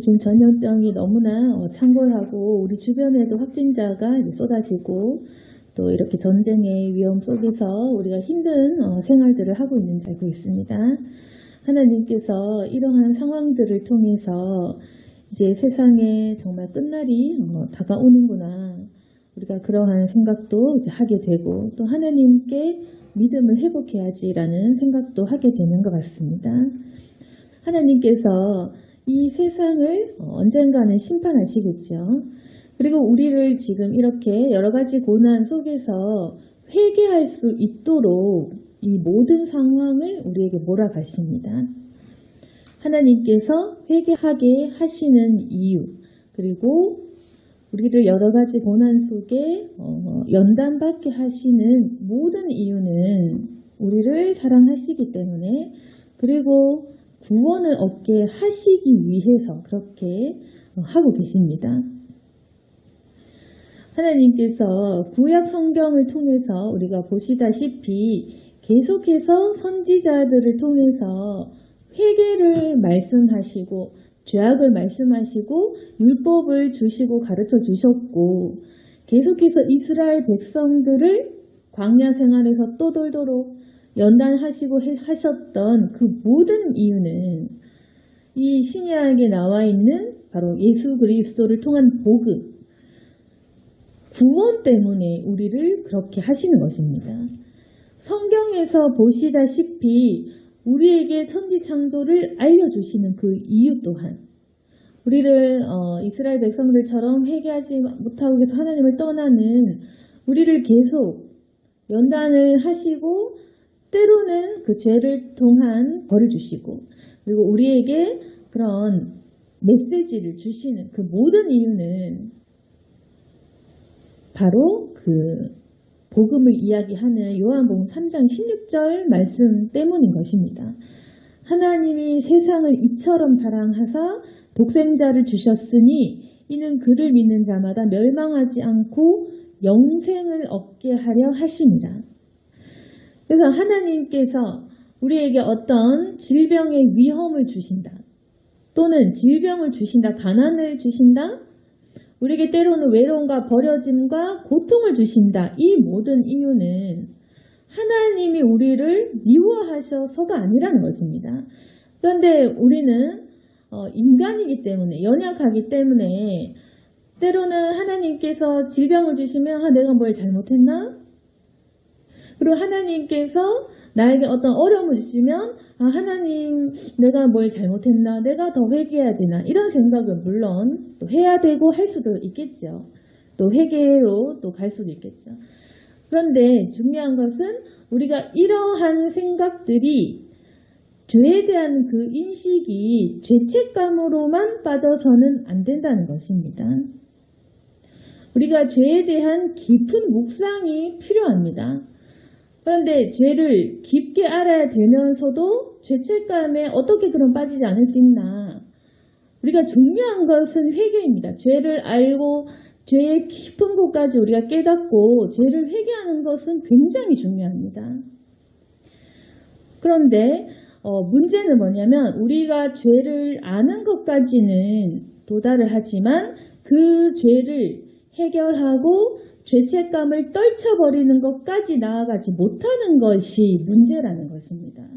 지금 전염병이 너무나 창궐하고 우리 주변에도 확진자가 이제 쏟아지고 또 이렇게 전쟁의 위험 속에서 우리가 힘든 생활들을 하고 있는지 알고 있습니다. 하나님께서 이러한 상황들을 통해서 이제 세상에 정말 끝날이 다가오는구나. 우리가 그러한 생각도 이제 하게 되고 또 하나님께 믿음을 회복해야지라는 생각도 하게 되는 것 같습니다. 하나님께서 이 세상을 언젠가는 심판하시겠죠. 그리고 우리를 지금 이렇게 여러 가지 고난 속에서 회개할 수 있도록 이 모든 상황을 우리에게 몰아가십니다. 하나님께서 회개하게 하시는 이유, 그리고 우리를 여러 가지 고난 속에 연단받게 하시는 모든 이유는 우리를 사랑하시기 때문에, 그리고 구원을 얻게 하시기 위해서 그렇게 하고 계십니다. 하나님께서 구약 성경을 통해서 우리가 보시다시피 계속해서 선지자들을 통해서 회개를 말씀하시고 죄악을 말씀하시고 율법을 주시고 가르쳐 주셨고, 계속해서 이스라엘 백성들을 광야 생활에서 떠돌도록 연단하시고 하셨던 그 모든 이유는 이 신약에 나와 있는 바로 예수 그리스도를 통한 복음, 구원 때문에 우리를 그렇게 하시는 것입니다. 성경에서 보시다시피 우리에게 천지창조를 알려주시는 그 이유 또한, 우리를 이스라엘 백성들처럼 회개하지 못하고 계속 하나님을 떠나는 우리를 계속 연단을 하시고 때로는 그 죄를 통한 벌을 주시고, 그리고 우리에게 그런 메시지를 주시는 그 모든 이유는 바로 그 복음을 이야기하는 요한복음 3장 16절 말씀 때문인 것입니다. 하나님이 세상을 이처럼 사랑하사 독생자를 주셨으니 이는 그를 믿는 자마다 멸망하지 않고 영생을 얻게 하려 하심이라. 그래서 하나님께서 우리에게 어떤 질병의 위험을 주신다, 또는 질병을 주신다, 가난을 주신다, 우리에게 때로는 외로움과 버려짐과 고통을 주신다. 이 모든 이유는 하나님이 우리를 미워하셔서가 아니라는 것입니다. 그런데 우리는 인간이기 때문에, 연약하기 때문에 때로는 하나님께서 질병을 주시면 내가 뭘 잘못했나? 그리고 하나님께서 나에게 어떤 어려움을 주시면 하나님 내가 뭘 잘못했나, 내가 더 회개해야 되나, 이런 생각은 물론 또 해야 되고 할 수도 있겠죠. 또 회개로 또 갈 수도 있겠죠. 그런데 중요한 것은 우리가 이러한 생각들이 죄에 대한 그 인식이 죄책감으로만 빠져서는 안 된다는 것입니다. 우리가 죄에 대한 깊은 묵상이 필요합니다. 그런데 죄를 깊게 알아야 되면서도 죄책감에 어떻게 그럼 빠지지 않을 수 있나? 우리가 중요한 것은 회개입니다. 죄를 알고 죄의 깊은 곳까지 우리가 깨닫고 죄를 회개하는 것은 굉장히 중요합니다. 그런데 문제는 뭐냐면 우리가 죄를 아는 것까지는 도달을 하지만 그 죄를 해결하고 죄책감을 떨쳐버리는 것까지 나아가지 못하는 것이 문제라는 것입니다.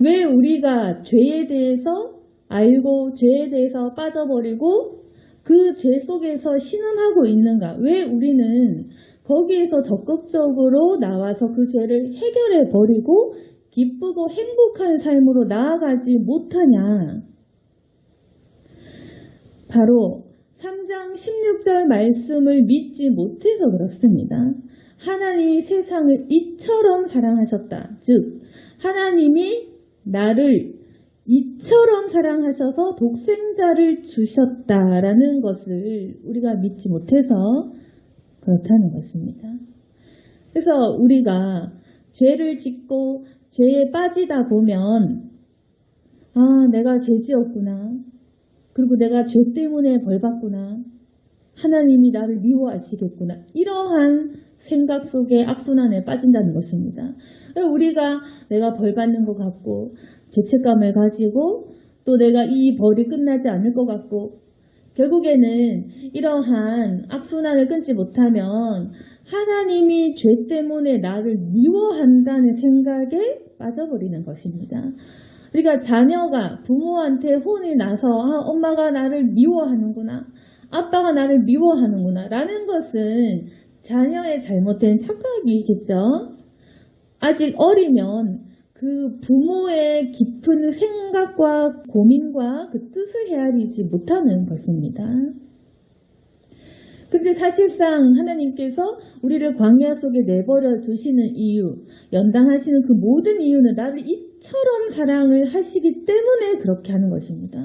왜 우리가 죄에 대해서 알고 죄에 대해서 빠져버리고 그 죄 속에서 신음하고 있는가? 왜 우리는 거기에서 적극적으로 나와서 그 죄를 해결해버리고 기쁘고 행복한 삶으로 나아가지 못하냐? 바로 3장 16절 말씀을 믿지 못해서 그렇습니다. 하나님이 세상을 이처럼 사랑하셨다. 즉 하나님이 나를 이처럼 사랑하셔서 독생자를 주셨다라는 것을 우리가 믿지 못해서 그렇다는 것입니다. 그래서 우리가 죄를 짓고 죄에 빠지다 보면 내가 죄지었구나. 그리고 내가 죄 때문에 벌받구나. 하나님이 나를 미워하시겠구나. 이러한 생각 속에 악순환에 빠진다는 것입니다. 우리가 내가 벌받는 것 같고 죄책감을 가지고 또 내가 이 벌이 끝나지 않을 것 같고 결국에는 이러한 악순환을 끊지 못하면 하나님이 죄 때문에 나를 미워한다는 생각에 빠져버리는 것입니다. 그러니까 자녀가 부모한테 혼이 나서 엄마가 나를 미워하는구나, 아빠가 나를 미워하는구나 라는 것은 자녀의 잘못된 착각이겠죠. 아직 어리면 그 부모의 깊은 생각과 고민과 그 뜻을 헤아리지 못하는 것입니다. 근데 사실상 하나님께서 우리를 광야 속에 내버려 두시는 이유, 연단하시는 그 모든 이유는 나를 이처럼 사랑을 하시기 때문에 그렇게 하는 것입니다.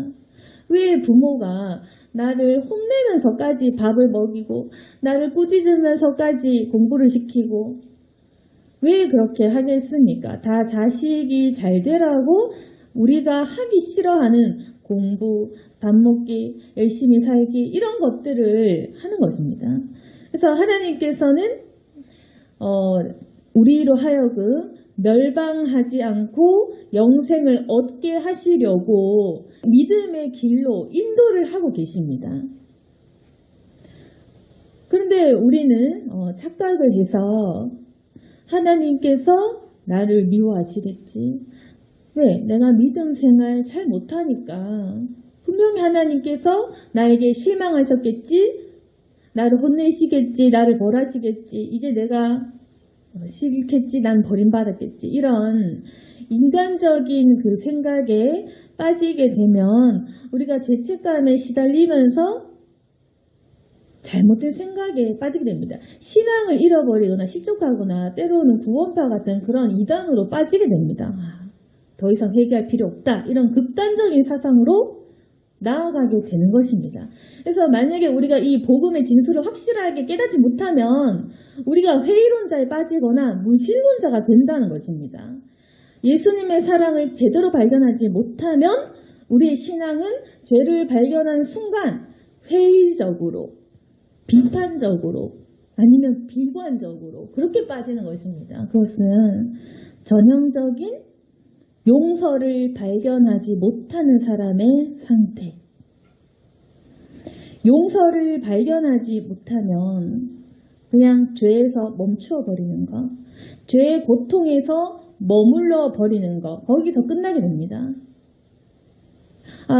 왜 부모가 나를 혼내면서까지 밥을 먹이고 나를 꾸짖으면서까지 공부를 시키고 왜 그렇게 하겠습니까? 다 자식이 잘 되라고 우리가 하기 싫어하는 공부, 밥 먹기, 열심히 살기 이런 것들을 하는 것입니다. 그래서 하나님께서는 우리로 하여금 멸망하지 않고 영생을 얻게 하시려고 믿음의 길로 인도를 하고 계십니다. 그런데 우리는 착각을 해서 하나님께서 나를 미워하시겠지. 왜? 내가 믿음 생활 잘 못하니까. 분명히 하나님께서 나에게 실망하셨겠지. 나를 혼내시겠지. 나를 벌하시겠지. 이제 내가 싫겠지. 난 버림받았겠지. 이런 인간적인 그 생각에 빠지게 되면 우리가 죄책감에 시달리면서 잘못된 생각에 빠지게 됩니다. 신앙을 잃어버리거나 실족하거나 때로는 구원파 같은 그런 이단으로 빠지게 됩니다. 더 이상 회개할 필요 없다. 이런 극단적인 사상으로 나아가게 되는 것입니다. 그래서 만약에 우리가 이 복음의 진수를 확실하게 깨닫지 못하면 우리가 회의론자에 빠지거나 무신론자가 된다는 것입니다. 예수님의 사랑을 제대로 발견하지 못하면 우리의 신앙은 죄를 발견하는 순간 회의적으로, 비판적으로, 아니면 비관적으로 그렇게 빠지는 것입니다. 그것은 전형적인 용서를 발견하지 못하는 사람의 상태. 용서를 발견하지 못하면 그냥 죄에서 멈추어 버리는 것, 죄의 고통에서 머물러 버리는 것, 거기서 끝나게 됩니다.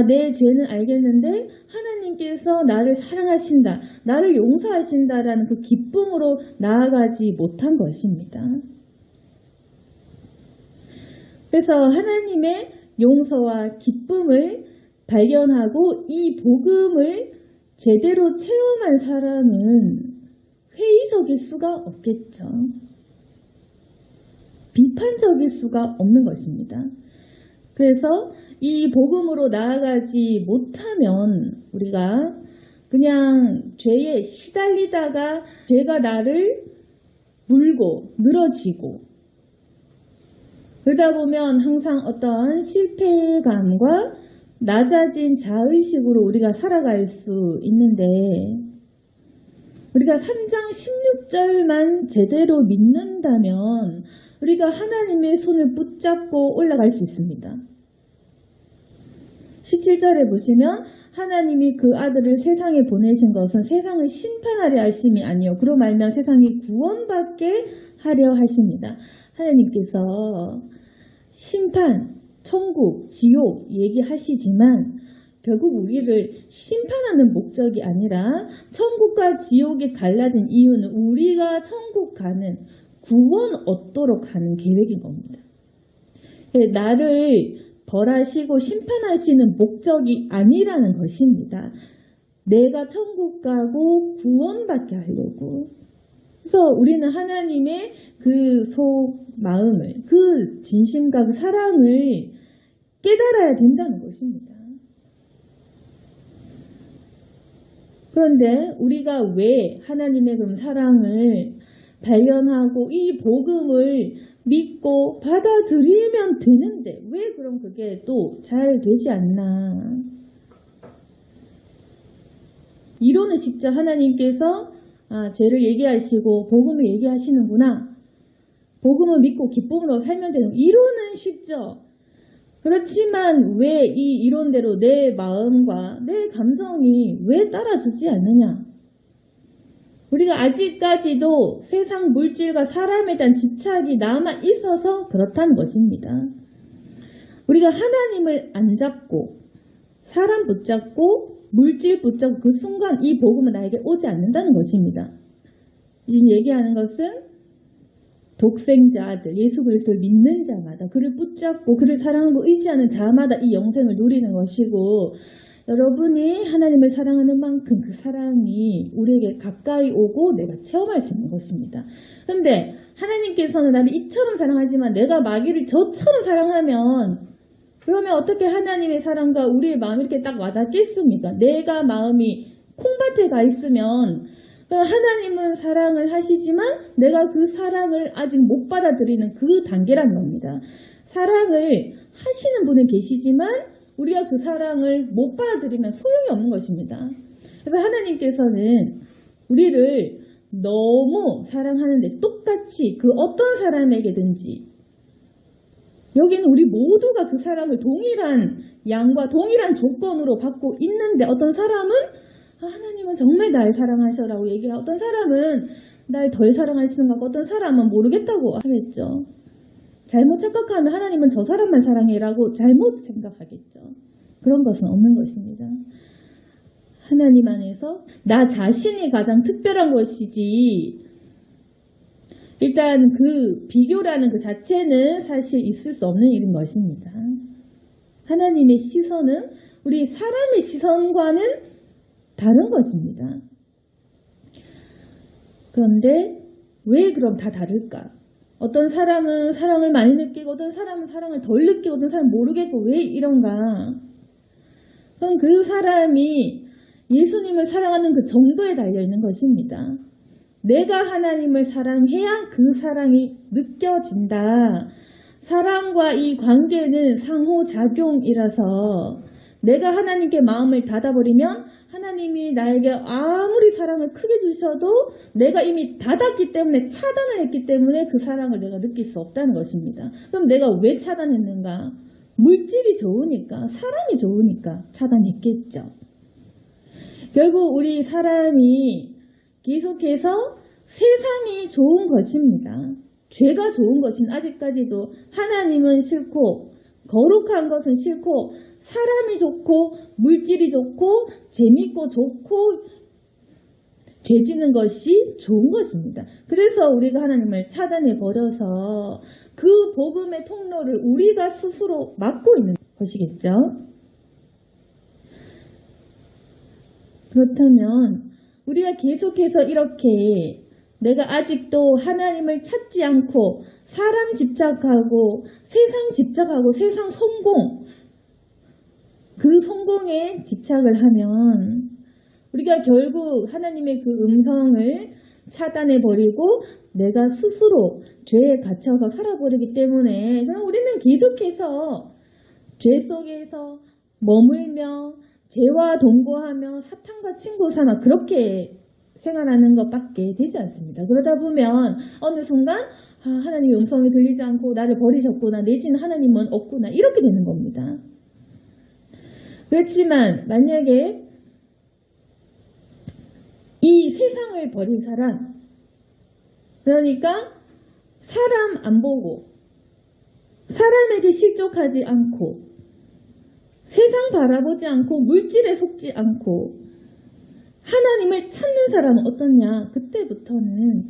내 죄는 알겠는데 하나님께서 나를 사랑하신다, 나를 용서하신다라는 그 기쁨으로 나아가지 못한 것입니다. 그래서 하나님의 용서와 기쁨을 발견하고 이 복음을 제대로 체험한 사람은 회의적일 수가 없겠죠. 비판적일 수가 없는 것입니다. 그래서 이 복음으로 나아가지 못하면 우리가 그냥 죄에 시달리다가 죄가 나를 물고 늘어지고 그러다 보면 항상 어떤 실패감과 낮아진 자의식으로 우리가 살아갈 수 있는데 우리가 3장 16절만 제대로 믿는다면 우리가 하나님의 손을 붙잡고 올라갈 수 있습니다. 17절에 보시면 하나님이 그 아들을 세상에 보내신 것은 세상을 심판하려 하심이 아니요 그로 말미암아 세상이 구원받게 하려 하십니다. 하나님께서 심판, 천국, 지옥 얘기하시지만 결국 우리를 심판하는 목적이 아니라 천국과 지옥이 갈라진 이유는 우리가 천국 가는 구원 얻도록 하는 계획인 겁니다. 나를 벌하시고 심판하시는 목적이 아니라는 것입니다. 내가 천국 가고 구원받게 하려고. 그래서 우리는 하나님의 그 속 마음을, 그 진심과 그 사랑을 깨달아야 된다는 것입니다. 그런데 우리가 왜 하나님의 그런 사랑을 발견하고 이 복음을 믿고 받아들이면 되는데 왜 그럼 그게 또 잘 되지 않나. 이론은 쉽죠. 하나님께서 죄를 얘기하시고 복음을 얘기하시는구나. 복음을 믿고 기쁨으로 살면 되는 이론은 쉽죠. 그렇지만 왜 이 이론대로 내 마음과 내 감정이 왜 따라주지 않느냐? 우리가 아직까지도 세상 물질과 사람에 대한 집착이 남아 있어서 그렇다는 것입니다. 우리가 하나님을 안 잡고 사람 붙잡고 물질 붙잡고 그 순간 이 복음은 나에게 오지 않는다는 것입니다. 지금 얘기하는 것은 독생자들, 예수 그리스도를 믿는 자마다 그를 붙잡고 그를 사랑하고 의지하는 자마다 이 영생을 누리는 것이고, 여러분이 하나님을 사랑하는 만큼 그 사랑이 우리에게 가까이 오고 내가 체험할 수 있는 것입니다. 근데 하나님께서는 나를 이처럼 사랑하지만 내가 마귀를 저처럼 사랑하면, 그러면 어떻게 하나님의 사랑과 우리의 마음이 이렇게 딱 와닿겠습니까? 내가 마음이 콩밭에 가 있으면 하나님은 사랑을 하시지만 내가 그 사랑을 아직 못 받아들이는 그 단계라는 겁니다. 사랑을 하시는 분은 계시지만 우리가 그 사랑을 못 받아들이면 소용이 없는 것입니다. 그래서 하나님께서는 우리를 너무 사랑하는데 똑같이 그 어떤 사람에게든지, 여기는 우리 모두가 그 사랑을 동일한 양과 동일한 조건으로 받고 있는데, 어떤 사람은 하나님은 정말 날 사랑하셔라고 얘기를 하고, 어떤 사람은 날 덜 사랑하시는 것 같고, 어떤 사람은 모르겠다고 하겠죠. 잘못 착각하면 하나님은 저 사람만 사랑해라고 잘못 생각하겠죠. 그런 것은 없는 것입니다. 하나님 안에서 나 자신이 가장 특별한 것이지, 일단 그 비교라는 그 자체는 사실 있을 수 없는 일인 것입니다. 하나님의 시선은 우리 사람의 시선과는 다른 것입니다. 그런데 왜 그럼 다 다를까? 어떤 사람은 사랑을 많이 느끼고 어떤 사람은 사랑을 덜 느끼고 어떤 사람은 모르겠고, 왜 이런가? 그건 그 사람이 예수님을 사랑하는 그 정도에 달려있는 것입니다. 내가 하나님을 사랑해야 그 사랑이 느껴진다. 사랑과 이 관계는 상호작용이라서 내가 하나님께 마음을 닫아버리면 하나님이 나에게 아무리 사랑을 크게 주셔도 내가 이미 닫았기 때문에, 차단을 했기 때문에 그 사랑을 내가 느낄 수 없다는 것입니다. 그럼 내가 왜 차단했는가? 물질이 좋으니까, 사람이 좋으니까 차단했겠죠. 결국 우리 사람이 계속해서 세상이 좋은 것입니다. 죄가 좋은 것은 아직까지도 하나님은 싫고, 거룩한 것은 싫고, 사람이 좋고 물질이 좋고 재밌고 좋고 죄 지는 것이 좋은 것입니다. 그래서 우리가 하나님을 차단해 버려서 그 복음의 통로를 우리가 스스로 막고 있는 것이겠죠. 그렇다면 우리가 계속해서 이렇게 내가 아직도 하나님을 찾지 않고 사람 집착하고 세상 집착하고 세상 성공, 그 성공에 집착을 하면 우리가 결국 하나님의 그 음성을 차단해버리고 내가 스스로 죄에 갇혀서 살아버리기 때문에, 그럼 우리는 계속해서 죄 속에서 머물며 죄와 동거하며 사탄과 친구 삼아 그렇게 생활하는 것밖에 되지 않습니다. 그러다 보면 어느 순간 하나님의 음성이 들리지 않고 나를 버리셨구나, 내지는 하나님은 없구나, 이렇게 되는 겁니다. 그렇지만 만약에 이 세상을 버린 사람, 그러니까 사람 안 보고 사람에게 실족하지 않고 세상 바라보지 않고 물질에 속지 않고 하나님을 찾는 사람은 어떠냐? 그때부터는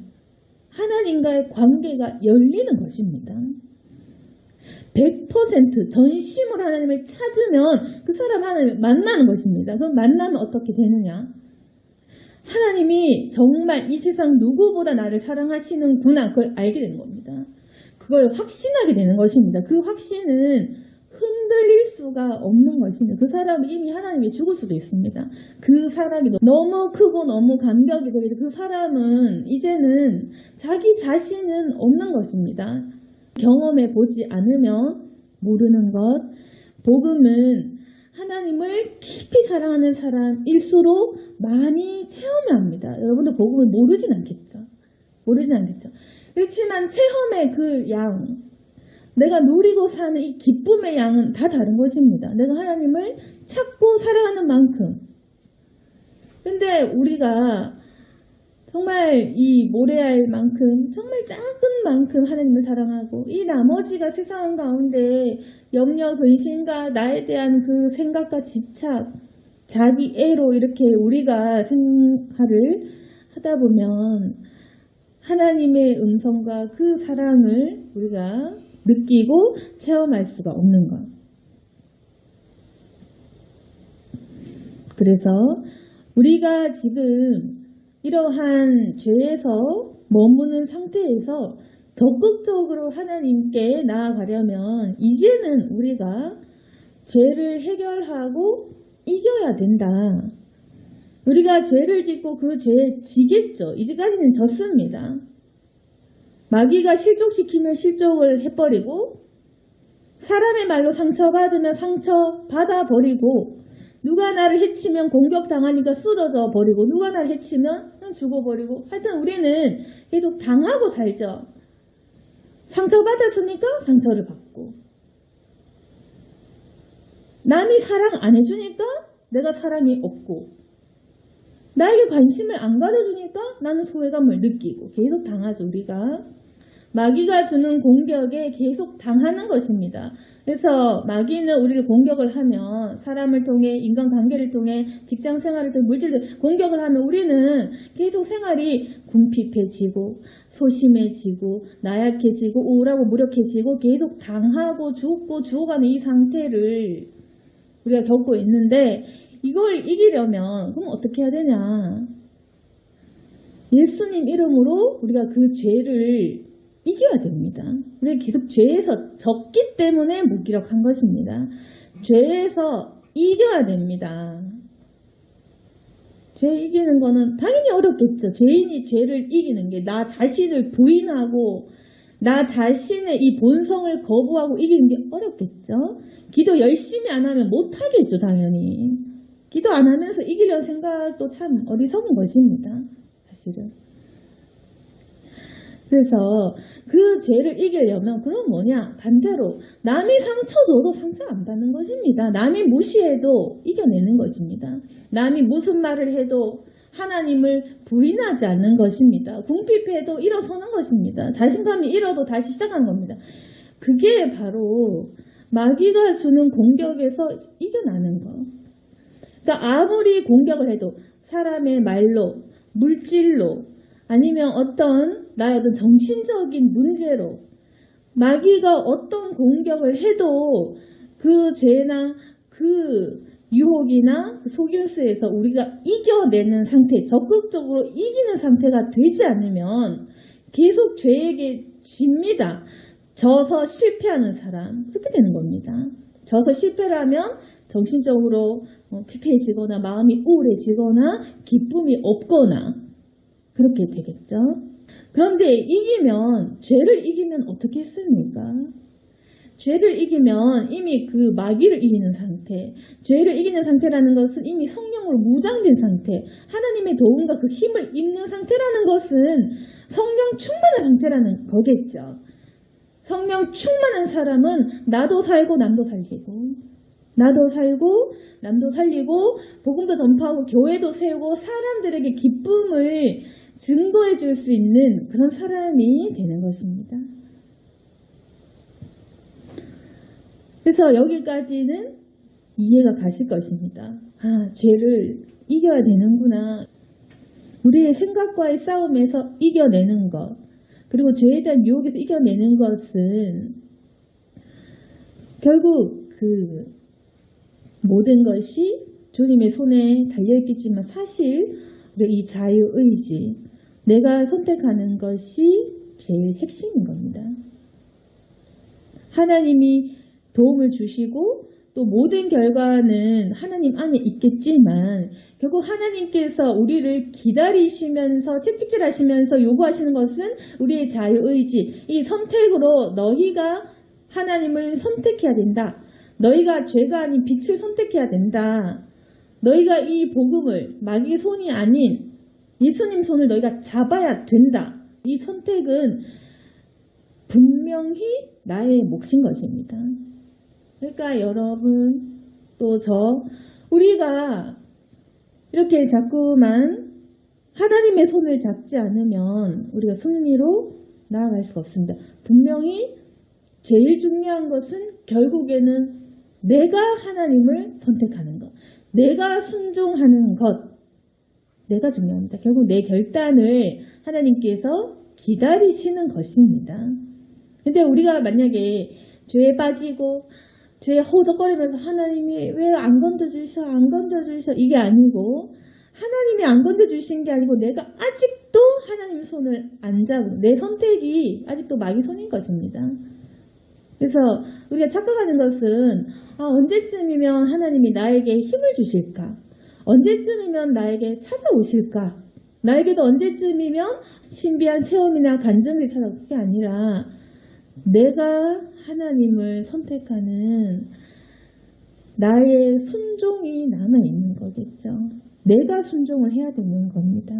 하나님과의 관계가 열리는 것입니다. 100% 전심으로 하나님을 찾으면 그 사람 하나님을 만나는 것입니다. 그럼 만나면 어떻게 되느냐? 하나님이 정말 이 세상 누구보다 나를 사랑하시는구나, 그걸 알게 되는 겁니다. 그걸 확신하게 되는 것입니다. 그 확신은 흔들릴 수가 없는 것입니다. 그 사람이 이미 하나님이 죽을 수도 있습니다. 그 사랑이 너무 크고 너무 감격이 되고, 그 사람은 이제는 자기 자신은 없는 것입니다. 경험해 보지 않으면 모르는 것. 복음은 하나님을 깊이 사랑하는 사람일수록 많이 체험합니다. 여러분도 복음을 모르진 않겠죠. 그렇지만 체험의 그 양, 내가 누리고 사는 이 기쁨의 양은 다 다른 것입니다. 내가 하나님을 찾고 사랑하는 만큼. 근데 우리가 정말 이 모래알만큼 정말 작은 만큼 하나님을 사랑하고 이 나머지가 세상 가운데 염려, 근심과 나에 대한 그 생각과 집착, 자기 애로 이렇게 우리가 생활을 하다 보면 하나님의 음성과 그 사랑을 우리가 느끼고 체험할 수가 없는 것. 그래서 우리가 지금 이러한 죄에서 머무는 상태에서 적극적으로 하나님께 나아가려면 이제는 우리가 죄를 해결하고 이겨야 된다. 우리가 죄를 짓고 그 죄에 지겠죠. 이제까지는 졌습니다. 마귀가 실족시키면 실족을 해버리고 사람의 말로 상처받으면 상처받아버리고 누가 나를 해치면 공격당하니까 쓰러져 버리고 누가 나를 해치면 죽어버리고 하여튼 우리는 계속 당하고 살죠. 상처받았으니까 상처를 받고 남이 사랑 안 해주니까 내가 사랑이 없고 나에게 관심을 안 가져주니까 나는 소외감을 느끼고 계속 당하죠. 우리가 마귀가 주는 공격에 계속 당하는 것입니다. 그래서 마귀는 우리를 공격을 하면 사람을 통해 인간관계를 통해 직장생활을 통해 물질을 공격을 하면 우리는 계속 생활이 궁핍해지고 소심해지고 나약해지고 우울하고 무력해지고 계속 당하고 죽고 죽어가는 이 상태를 우리가 겪고 있는데 이걸 이기려면 그럼 어떻게 해야 되냐? 예수님 이름으로 우리가 그 죄를 이겨야 됩니다. 우리가 계속 죄에서 졌기 때문에 무기력한 것입니다. 죄에서 이겨야 됩니다. 죄 이기는 거는 당연히 어렵겠죠. 죄인이 죄를 이기는 게 나 자신을 부인하고 나 자신의 이 본성을 거부하고 이기는 게 어렵겠죠. 기도 열심히 안 하면 못하겠죠. 당연히. 기도 안 하면서 이기려는 생각도 참 어리석은 것입니다. 사실은. 그래서 그 죄를 이기려면 그럼 뭐냐? 반대로 남이 상처 줘도 상처 안 받는 것입니다. 남이 무시해도 이겨내는 것입니다. 남이 무슨 말을 해도 하나님을 부인하지 않는 것입니다. 궁핍해도 일어서는 것입니다. 자신감이 잃어도 다시 시작하는 겁니다. 그게 바로 마귀가 주는 공격에서 이겨나는 거. 그러니까 아무리 공격을 해도 사람의 말로, 물질로, 아니면 어떤 나의 어떤 정신적인 문제로 마귀가 어떤 공격을 해도 그 죄나 그 유혹이나 그 속임수에서 우리가 이겨내는 상태, 적극적으로 이기는 상태가 되지 않으면 계속 죄에게 집니다. 져서 실패하는 사람, 그렇게 되는 겁니다. 져서 실패를 하면 정신적으로 피폐해지거나 마음이 우울해지거나 기쁨이 없거나 그렇게 되겠죠. 그런데 이기면, 죄를 이기면 어떻게 했습니까? 죄를 이기면 이미 그 마귀를 이기는 상태, 죄를 이기는 상태라는 것은 이미 성령으로 무장된 상태, 하나님의 도움과 그 힘을 입는 상태라는 것은 성령 충만한 상태라는 거겠죠. 성령 충만한 사람은 나도 살고 남도 살리고, 나도 살고 남도 살리고 복음도 전파하고 교회도 세우고 사람들에게 기쁨을 증거해 줄 수 있는 그런 사람이 되는 것입니다. 그래서 여기까지는 이해가 가실 것입니다. 아, 죄를 이겨야 되는구나. 우리의 생각과의 싸움에서 이겨내는 것, 그리고 죄에 대한 유혹에서 이겨내는 것은 결국 그 모든 것이 주님의 손에 달려있겠지만 사실 우리 이 자유의지, 내가 선택하는 것이 제일 핵심인 겁니다. 하나님이 도움을 주시고 또 모든 결과는 하나님 안에 있겠지만 결국 하나님께서 우리를 기다리시면서 채찍질하시면서 요구하시는 것은 우리의 자유의지, 이 선택으로 너희가 하나님을 선택해야 된다. 너희가 죄가 아닌 빛을 선택해야 된다. 너희가 이 복음을 마귀의 손이 아닌 예수님 손을 너희가 잡아야 된다. 이 선택은 분명히 나의 몫인 것입니다. 그러니까 여러분, 또 우리가 이렇게 자꾸만 하나님의 손을 잡지 않으면 우리가 승리로 나아갈 수가 없습니다. 분명히 제일 중요한 것은 결국에는 내가 하나님을 선택하는 것, 내가 순종하는 것, 내가 중요합니다. 결국 내 결단을 하나님께서 기다리시는 것입니다. 근데 우리가 만약에 죄에 빠지고 죄에 허우적거리면서 하나님이 왜 안 건져주셔 이게 아니고, 하나님이 안 건져주신 게 아니고 내가 아직도 하나님 손을 안 잡은, 내 선택이 아직도 마귀 손인 것입니다. 그래서 우리가 착각하는 것은 언제쯤이면 하나님이 나에게 힘을 주실까? 언제쯤이면 나에게 찾아오실까? 나에게도 언제쯤이면 신비한 체험이나 간증이 찾아올 게 아니라 내가 하나님을 선택하는 나의 순종이 남아있는 거겠죠. 내가 순종을 해야 되는 겁니다.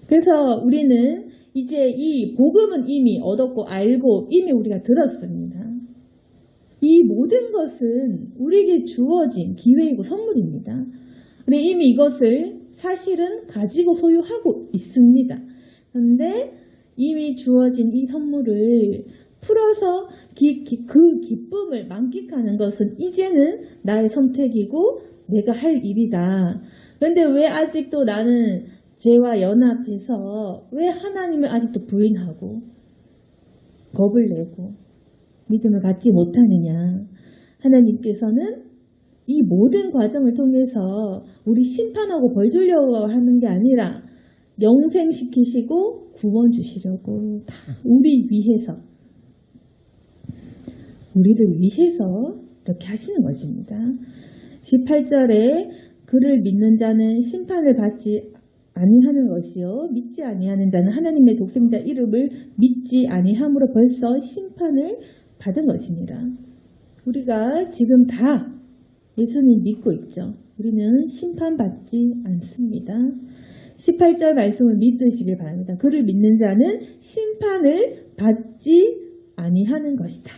그래서 우리는 이제 이 복음은 이미 얻었고 알고 이미 우리가 들었습니다. 이 모든 것은 우리에게 주어진 기회이고 선물입니다. 우리 이미 이것을 사실은 가지고 소유하고 있습니다. 그런데 이미 주어진 이 선물을 풀어서 그 기쁨을 만끽하는 것은 이제는 나의 선택이고 내가 할 일이다. 그런데 왜 아직도 나는 죄와 연합해서 왜 하나님을 아직도 부인하고 겁을 내고 믿음을 갖지 못하느냐. 하나님께서는 이 모든 과정을 통해서 우리 심판하고 벌 주려고 하는 게 아니라 영생시키시고 구원 주시려고 다 우리를 위해서 이렇게 하시는 것입니다. 18절에 그를 믿는 자는 심판을 받지 아니하는 것이요 믿지 아니하는 자는 하나님의 독생자 이름을 믿지 아니함으로 벌써 심판을 받은 것이니라. 우리가 지금 다 예수님 믿고 있죠. 우리는 심판받지 않습니다. 18절 말씀을 믿으시길 바랍니다. 그를 믿는 자는 심판을 받지 아니하는 것이다.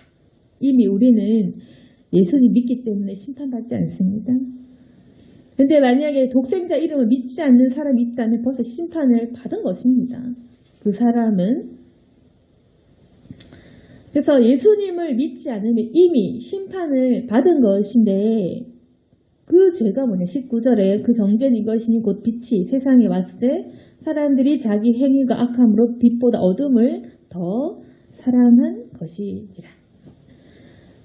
이미 우리는 예수님 믿기 때문에 심판받지 않습니다. 그런데 만약에 독생자 이름을 믿지 않는 사람이 있다면 벌써 심판을 받은 것입니다. 그 사람은. 그래서 예수님을 믿지 않으면 이미 심판을 받은 것인데 그 죄가 뭐냐. 19절에 그 정죄는 이것이니 곧 빛이 세상에 왔을 때 사람들이 자기 행위가 악함으로 빛보다 어둠을 더 사랑한 것이니라.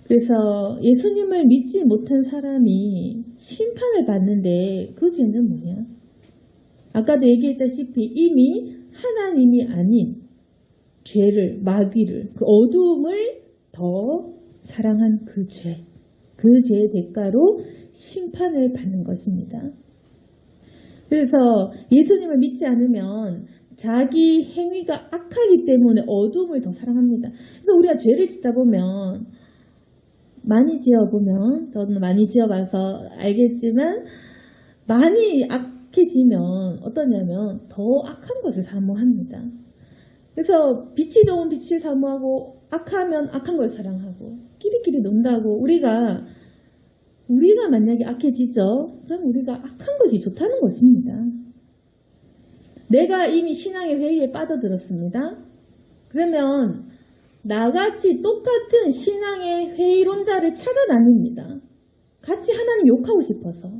그래서 예수님을 믿지 못한 사람이 심판을 받는데 그 죄는 뭐냐? 아까도 얘기했다시피 이미 하나님이 아닌 죄를, 마귀를, 그 어두움을 더 사랑한 그 죄, 그 죄의 대가로 심판을 받는 것입니다. 그래서 예수님을 믿지 않으면 자기 행위가 악하기 때문에 어두움을 더 사랑합니다. 그래서 우리가 죄를 짓다 보면 많이 지어보면, 저는 많이 지어봐서 알겠지만 많이 악해지면 어떠냐면 더 악한 것을 사모합니다. 그래서 빛이 좋은 빛을 사모하고 악하면 악한 걸 사랑하고 끼리끼리 논다고 우리가 만약에 악해지죠. 그럼 우리가 악한 것이 좋다는 것입니다. 내가 이미 신앙의 회의에 빠져들었습니다. 그러면 나같이 똑같은 신앙의 회의론자를 찾아다닙니다. 같이 하나님 욕하고 싶어서.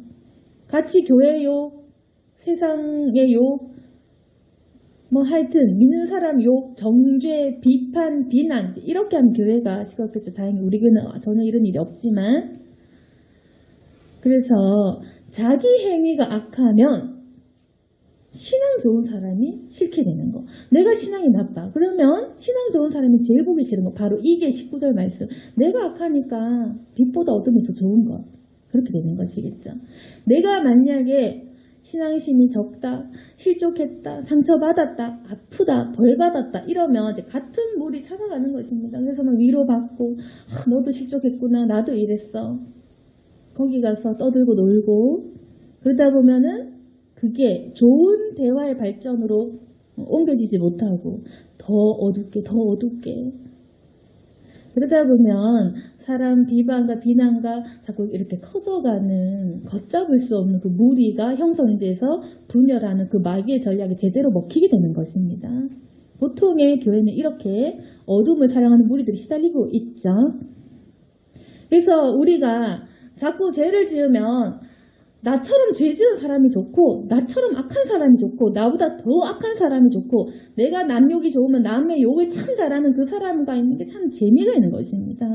같이 교회 욕, 세상의 욕, 하여튼 믿는 사람 욕, 정죄, 비판, 비난 이렇게 하면 교회가 시끄럽겠죠. 다행히 우리 교회는 전혀 이런 일이 없지만. 그래서 자기 행위가 악하면 신앙 좋은 사람이 싫게 되는 거. 내가 신앙이 나빠. 그러면 신앙 좋은 사람이 제일 보기 싫은 거. 바로 이게 19절 말씀. 내가 악하니까 빛보다 어둠이 더 좋은 것. 그렇게 되는 것이겠죠. 내가 만약에 신앙심이 적다, 실족했다, 상처받았다, 아프다, 벌받았다 이러면 이제 같은 물이 찾아가는 것입니다. 그래서 막 위로받고 너도 실족했구나, 나도 이랬어. 거기 가서 떠들고 놀고 그러다 보면은 그게 좋은 대화의 발전으로 옮겨지지 못하고 더 어둡게 더 어둡게 그러다 보면 사람 비방과 비난과 자꾸 이렇게 커져가는 걷잡을 수 없는 그 무리가 형성돼서 분열하는 그 마귀의 전략이 제대로 먹히게 되는 것입니다. 보통의 교회는 이렇게 어둠을 사랑하는 무리들이 시달리고 있죠. 그래서 우리가 자꾸 죄를 지으면 나처럼 죄 지은 사람이 좋고 나처럼 악한 사람이 좋고 나보다 더 악한 사람이 좋고 내가 남 욕이 좋으면 남의 욕을 참 잘하는 그 사람과 있는 게 참 재미가 있는 것입니다.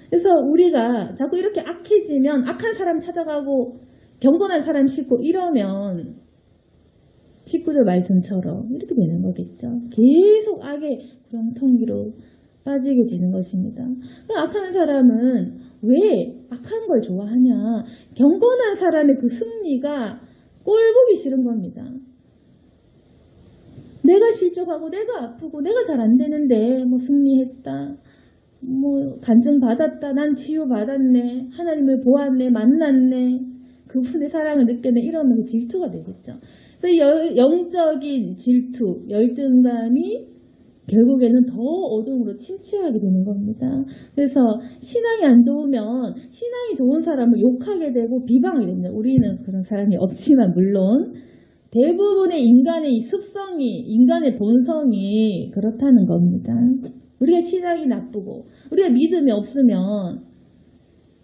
그래서 우리가 자꾸 이렇게 악해지면 악한 사람 찾아가고 경건한 사람 싫고 이러면 19절 말씀처럼 이렇게 되는 거겠죠. 계속 악의 구렁텅이로 빠지게 되는 것입니다. 악한 사람은 왜 악한 걸 좋아하냐? 경건한 사람의 그 승리가 꼴보기 싫은 겁니다. 내가 실족하고 내가 아프고 내가 잘 안 되는데 뭐 승리했다. 뭐 간증 받았다. 난 치유 받았네. 하나님을 보았네. 만났네. 그분의 사랑을 느꼈네. 이러면 질투가 되겠죠. 그래서 영적인 질투, 열등감이 결국에는 더 어둠으로 침체하게 되는 겁니다. 그래서 신앙이 안 좋으면 신앙이 좋은 사람을 욕하게 되고 비방하게 됩니다. 우리는 그런 사람이 없지만 물론 대부분의 인간의 습성이 인간의 본성이 그렇다는 겁니다. 우리가 신앙이 나쁘고 우리가 믿음이 없으면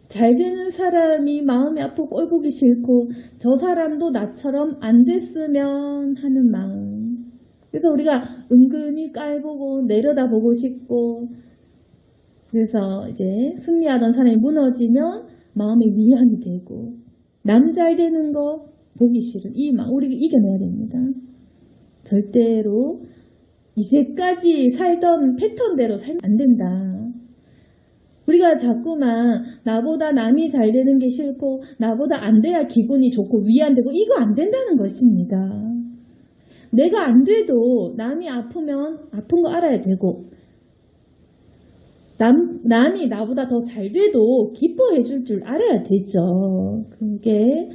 잘 되는 사람이 마음이 아프고 꼴보기 싫고 저 사람도 나처럼 안 됐으면 하는 마음. 그래서 우리가 은근히 깔보고 내려다보고 싶고 그래서 이제 승리하던 사람이 무너지면 마음에 위안이 되고 남 잘 되는 거 보기 싫은 이 마음 우리가 이겨내야 됩니다. 절대로 이제까지 살던 패턴대로 살면 안 된다. 우리가 자꾸만 나보다 남이 잘 되는 게 싫고 나보다 안 돼야 기분이 좋고 위안되고 이거 안 된다는 것입니다. 내가 안 돼도 남이 아프면 아픈 거 알아야 되고 남이 나보다 더 잘 돼도 기뻐해 줄 줄 알아야 되죠. 그게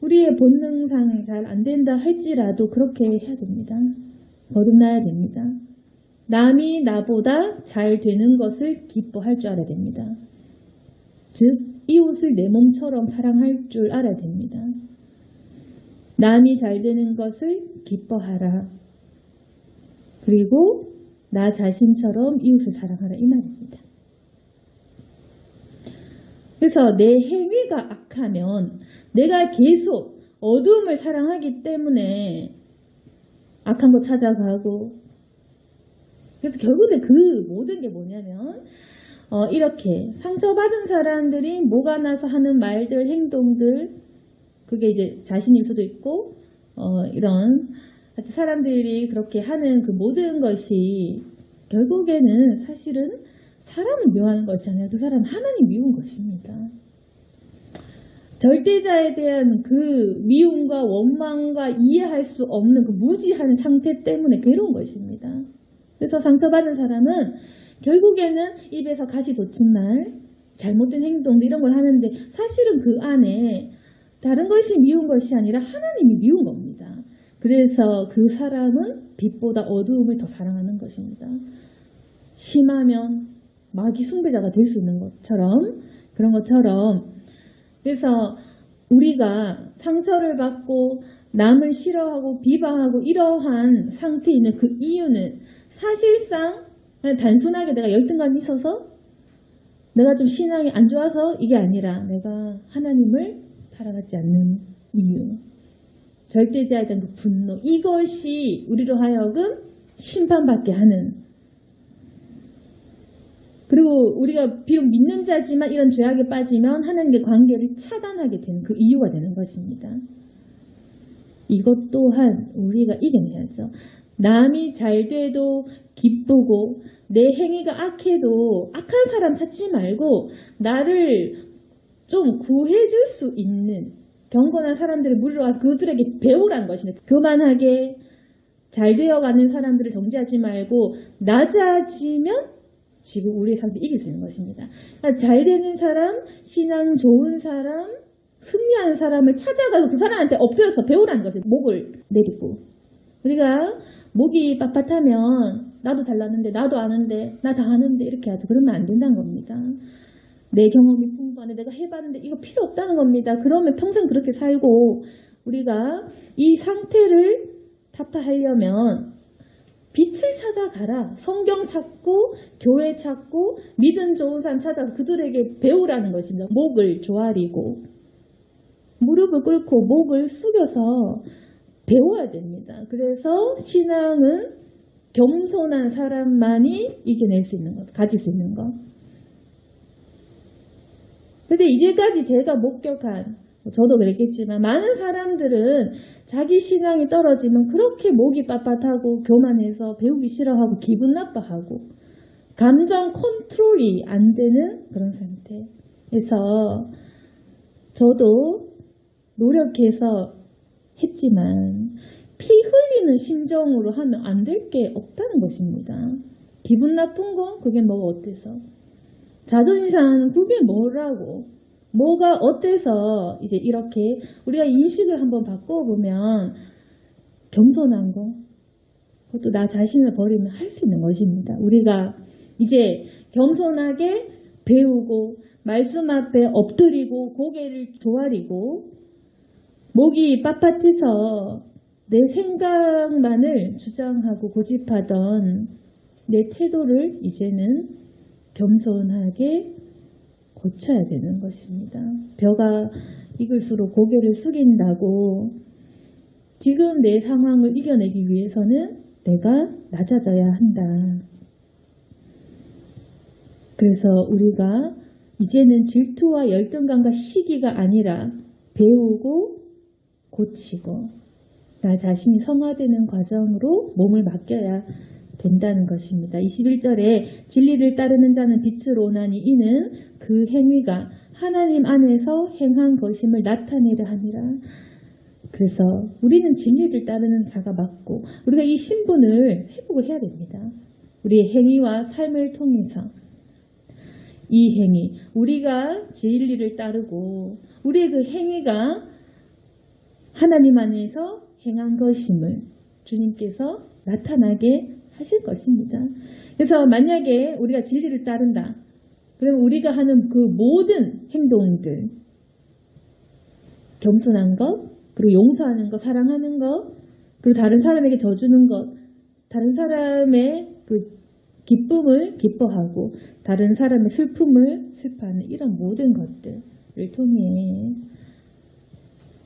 우리의 본능상 잘 안 된다 할지라도 그렇게 해야 됩니다. 거듭나야 됩니다. 남이 나보다 잘 되는 것을 기뻐할 줄 알아야 됩니다. 즉 이웃을 내 몸처럼 사랑할 줄 알아야 됩니다. 남이 잘 되는 것을 기뻐하라. 그리고 나 자신처럼 이웃을 사랑하라 이 말입니다. 그래서 내 행위가 악하면 내가 계속 어둠을 사랑하기 때문에 악한 거 찾아가고 그래서 결국에 그 모든 게 뭐냐면 이렇게 상처받은 사람들이 뭐가 나서 하는 말들, 행동들 그게 이제 자신일 수도 있고 이런 사람들이 그렇게 하는 그 모든 것이 결국에는 사실은 사람을 미워하는 것이 아니라 그 사람은 하나님 미운 것입니다. 절대자에 대한 그 미움과 원망과 이해할 수 없는 그 무지한 상태 때문에 괴로운 것입니다. 그래서 상처받은 사람은 결국에는 입에서 가시 돋친 말, 잘못된 행동들 이런 걸 하는데 사실은 그 안에 다른 것이 미운 것이 아니라 하나님이 미운 겁니다. 그래서 그 사람은 빛보다 어두움을 더 사랑하는 것입니다. 심하면 마귀 숭배자가 될 수 있는 것처럼 그런 것처럼 그래서 우리가 상처를 받고 남을 싫어하고 비방하고 이러한 상태에 있는 그 이유는 사실상 단순하게 내가 열등감이 있어서 내가 좀 신앙이 안 좋아서 이게 아니라 내가 하나님을 사랑하지 않는 이유 절대자에 대한 그 분노 이것이 우리로 하여금 심판받게 하는 그리고 우리가 비록 믿는 자지만 이런 죄악에 빠지면 하나님의 관계를 차단하게 되는 그 이유가 되는 것입니다. 이것 또한 우리가 이겨내야죠. 남이 잘 돼도 기쁘고 내 행위가 악해도 악한 사람 찾지 말고 나를 좀 구해줄 수 있는 경건한 사람들의 무리로 와서 그들에게 배우라는 것입니다. 교만하게 잘 되어가는 사람들을 정죄하지 말고 낮아지면 지금 우리의 삶을 이길 수 있는 것입니다. 그러니까 잘 되는 사람, 신앙 좋은 사람, 승리하는 사람을 찾아가서 그 사람한테 엎드려서 배우라는 것을 목을 내리고 우리가 목이 빳빳하면 나도 잘났는데 나도 아는데 나 다 아는데 이렇게 하죠. 그러면 안 된다는 겁니다. 내 경험이 풍부한데 내가 해봤는데 이거 필요 없다는 겁니다. 그러면 평생 그렇게 살고 우리가 이 상태를 타파하려면 빛을 찾아가라. 성경 찾고 교회 찾고 믿음 좋은 사람 찾아서 그들에게 배우라는 것입니다. 목을 조아리고 무릎을 꿇고 목을 숙여서 배워야 됩니다. 그래서 신앙은 겸손한 사람만이 이겨낼 수 있는 것, 가질 수 있는 것. 근데 이제까지 제가 목격한, 저도 그랬겠지만 많은 사람들은 자기 신앙이 떨어지면 그렇게 목이 빳빳하고 교만해서 배우기 싫어하고 기분 나빠하고 감정 컨트롤이 안 되는 그런 상태. 그래서 저도 노력해서 했지만 피 흘리는 심정으로 하면 안 될 게 없다는 것입니다. 기분 나쁜 거 그게 뭐가 어때서? 자존심 상하는 그게 뭐라고? 뭐가 어때서 이제 이렇게 우리가 인식을 한번 바꿔보면 겸손한 거 그것도 나 자신을 버리면 할 수 있는 것입니다. 우리가 이제 겸손하게 배우고 말씀 앞에 엎드리고 고개를 조아리고 목이 빳빳해서 내 생각만을 주장하고 고집하던 내 태도를 이제는 겸손하게 고쳐야 되는 것입니다. 벼가 익을수록 고개를 숙인다고 지금 내 상황을 이겨내기 위해서는 내가 낮아져야 한다. 그래서 우리가 이제는 질투와 열등감과 시기가 아니라 배우고 고치고 나 자신이 성화되는 과정으로 몸을 맡겨야 된다는 것입니다. 21절에 진리를 따르는 자는 빛으로 오나니 이는 그 행위가 하나님 안에서 행한 것임을 나타내려 함이라. 그래서 우리는 진리를 따르는 자가 맞고 우리가 이 신분을 회복을 해야 됩니다. 우리의 행위와 삶을 통해서 이 행위, 우리가 진리를 따르고 우리의 그 행위가 하나님 안에서 행한 것임을 주님께서 나타나게 하실 것입니다. 그래서 만약에 우리가 진리를 따른다. 그럼 우리가 하는 그 모든 행동들, 겸손한 것, 그리고 용서하는 것, 사랑하는 것, 그리고 다른 사람에게 져주는 것, 다른 사람의 그 기쁨을 기뻐하고 다른 사람의 슬픔을 슬퍼하는 이런 모든 것들을 통해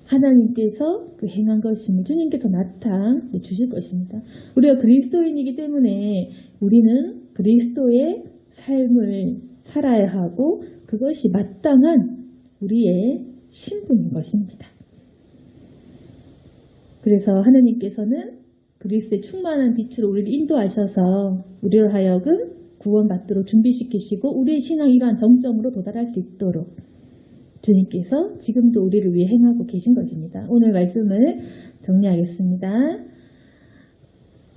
하나님께서 그 행한 것임을 주님께서 나타내 주실 것입니다. 우리가 그리스도인이기 때문에 우리는 그리스도의 삶을 살아야 하고 그것이 마땅한 우리의 신분인 것입니다. 그래서 하나님께서는 그리스도의 충만한 빛으로 우리를 인도하셔서 우리를 하여금 구원받도록 준비시키시고 우리의 신앙 이러한 정점으로 도달할 수 있도록 주님께서 지금도 우리를 위해 행하고 계신 것입니다. 오늘 말씀을 정리하겠습니다.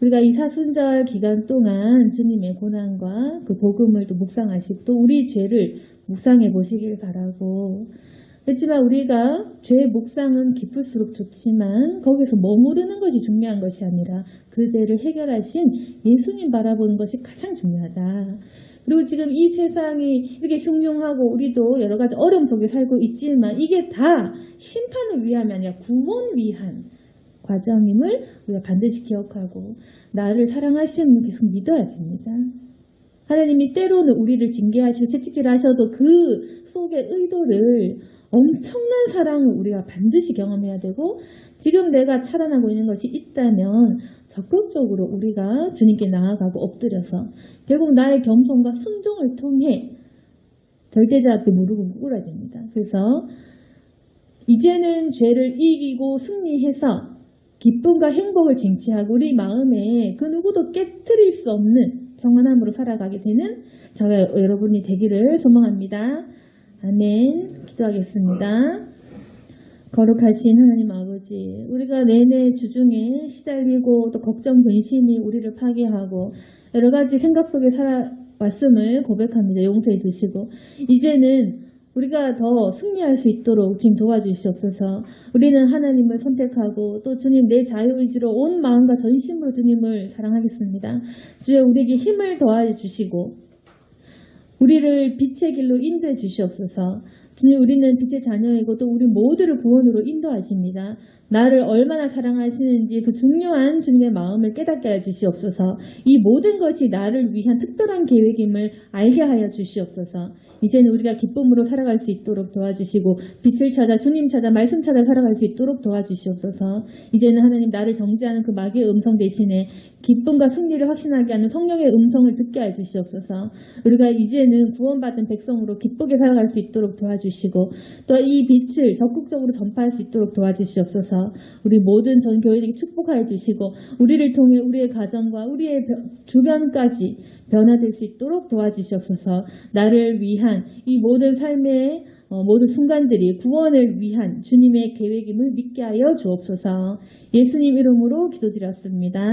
우리가 이 사순절 기간 동안 주님의 고난과 그 복음을 또 묵상하시고 또 우리 죄를 묵상해 보시길 바라고 그렇지만 우리가 죄의 묵상은 깊을수록 좋지만 거기서 머무르는 것이 중요한 것이 아니라 그 죄를 해결하신 예수님 바라보는 것이 가장 중요하다. 그리고 지금 이 세상이 이렇게 흉흉하고 우리도 여러 가지 어려움 속에 살고 있지만 이게 다 심판을 위함이 아니라 구원 위한 과정임을 우리가 반드시 기억하고 나를 사랑하시는 분 계속 믿어야 됩니다. 하나님이 때로는 우리를 징계하시고 채찍질하셔도 그 속의 의도를 엄청난 사랑을 우리가 반드시 경험해야 되고 지금 내가 살아나고 있는 것이 있다면 적극적으로 우리가 주님께 나아가고 엎드려서 결국 나의 겸손과 순종을 통해 절대자 앞에 무릎을 꿇어야 됩니다. 그래서 이제는 죄를 이기고 승리해서 기쁨과 행복을 쟁취하고 우리 마음에 그 누구도 깨트릴 수 없는 평안함으로 살아가게 되는 저와 여러분이 되기를 소망합니다. 아멘. 기도하겠습니다. 거룩하신 하나님 아버지, 우리가 내내 주중에 시달리고 또 걱정 근심이 우리를 파괴하고 여러 가지 생각 속에 살아왔음을 고백합니다. 용서해 주시고 이제는 우리가 더 승리할 수 있도록 주님 도와주시옵소서. 우리는 하나님을 선택하고 또 주님 내 자유의지로 온 마음과 전심으로 주님을 사랑하겠습니다. 주여 우리에게 힘을 더하여 주시고 우리를 빛의 길로 인도해 주시옵소서. 주님 우리는 빛의 자녀이고 또 우리 모두를 구원으로 인도하십니다. 나를 얼마나 사랑하시는지 그 중요한 주님의 마음을 깨닫게 하여 주시옵소서. 이 모든 것이 나를 위한 특별한 계획임을 알게 하여 주시옵소서. 이제는 우리가 기쁨으로 살아갈 수 있도록 도와주시고 빛을 찾아 주님 찾아 말씀 찾아 살아갈 수 있도록 도와주시옵소서. 이제는 하나님 나를 정죄하는 그 마귀의 음성 대신에 기쁨과 승리를 확신하게 하는 성령의 음성을 듣게 해 주시옵소서. 우리가 이제는 구원받은 백성으로 기쁘게 살아갈 수 있도록 도와주시고 또 이 빛을 적극적으로 전파할 수 있도록 도와주시옵소서. 우리 모든 전 교회에게 축복하여 주시고 우리를 통해 우리의 가정과 우리의 주변까지 변화될 수 있도록 도와주시옵소서. 나를 위한 이 모든 삶의 모든 순간들이 구원을 위한 주님의 계획임을 믿게 하여 주옵소서. 예수님 이름으로 기도드렸습니다.